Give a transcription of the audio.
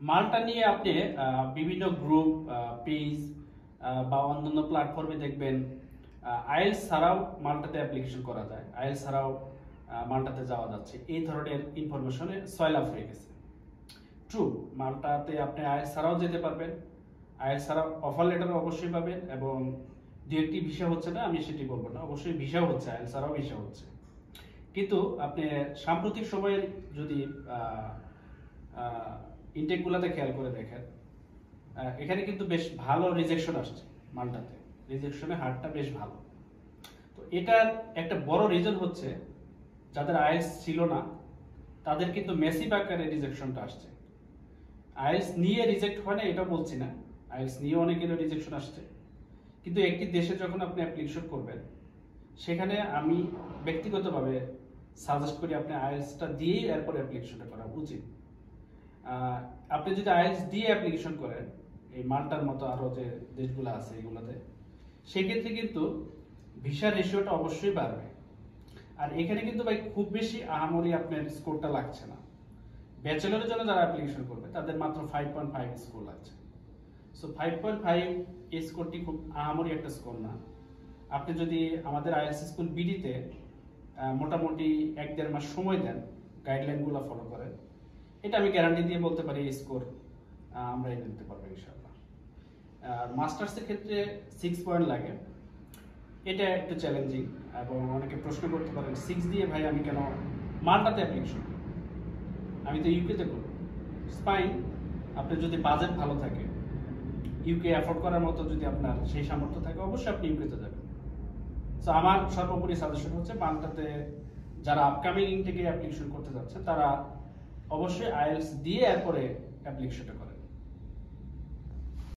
মালটা নিয়ে আপনি বিভিন্ন গ্রুপ, পেজ বা অন্যান্য প্ল্যাটফর্মে দেখবেন আইএলটিএস ছাড়াও মালটাতে অ্যাপ্লিকেশন করা যায়, আইএলটিএস ছাড়াও মালটাতে যাওয়া যাচ্ছে, এই ধরনের ইনফরমেশনে সয়লাভ হয়ে গেছে। ট্রু, মালটাতে আপনি আইএলটিএস ছাড়াও যেতে পারবেন, আইএলটিএস ছাড়াও অফার লেটার অবশ্যই পাবেন, এবং দু একটি ভিসা হচ্ছে না আমি সেটি বলবো না, অবশ্যই ভিসা হচ্ছে, আইএলটিএস ছাড়াও ভিসা হচ্ছে। কিন্তু আপনি সাম্প্রতিক সময়ের যদি ইনটেকগুলোতে খেয়াল করে দেখেন, এখানে কিন্তু বেশ ভালো রিজেকশন আসছে, মালটাতে রিজেকশনের হারটা বেশ ভালো। তো এটার একটা বড় রিজন হচ্ছে যাদের আইএলটিএস ছিল না তাদের কিন্তু মেসিভ আকারে রিজেকশনটা আসছে। আইএলটিএস নিয়ে রিজেক্ট হয় না এটা বলছি না, আইএলটিএস নিয়ে অনেকেরও রিজেকশন আসছে, কিন্তু একটি দেশে যখন আপনি অ্যাপ্লিকেশন করবেন সেখানে আমি ব্যক্তিগতভাবে সাজেস্ট করি আপনি আইএলটিএসটা দিয়েই এরপর অ্যাপ্লিকেশনটা করা উচিত। আপনি যদি আইএলটিএস দিয়ে অ্যাপ্লিকেশন করেন এই মাল্টার মতো আরো যে দেশগুলো আছে এগুলোতে, সেক্ষেত্রে কিন্তু ভিসা রেশিওটা অবশ্যই বাড়বে। আর এখানে কিন্তু ভাই খুব বেশি আহামরি আপনার স্কোরটা লাগছে না। ব্যাচেলরের জন্য যারা অ্যাপ্লিকেশন করবে তাদের মাত্র 5.5 স্কোর লাগছে। সো 5.5 এই স্কোরটি খুব আহামরি একটা স্কোর না। আপনি যদি আমাদের আইএলটিএস স্কুল বিডিতে মোটামুটি 1-1.5 মাস সময় দেন, গাইডলাইনগুলো ফলো করেন, এটা আমি গ্যারান্টি দিয়ে বলতে পারি এই স্কোর আমরা এনে দিতে পারবো ইনশাআল্লাহ। আর মাস্টার্সের ক্ষেত্রে 6 পয়েন্ট লাগে, এটা একটু চ্যালেঞ্জিং, এবং অনেকে প্রশ্ন করতে পারেন 6 দিয়ে ভাই আমি কেন মাল্টাতে অ্যাপ্লিকেশন করি, আমি তো ইউকেতে করব। ফাইন, আপনার যদি বাজেট ভালো থাকে, ইউকে অ্যাফোর্ড করার মতো যদি আপনার সেই সামর্থ্য থাকে, অবশ্যই আপনি ইউকেতে যাবেন। সো আমার সর্বোপরি সাজেশন হচ্ছে মাল্টাতে যারা আপকামিং ইনটেকে অ্যাপ্লিকেশন করতে যাচ্ছে তারা অবশ্যই আইএলটিএস দিয়ে এরপরে অ্যাপ্লিকেশনটা করেন।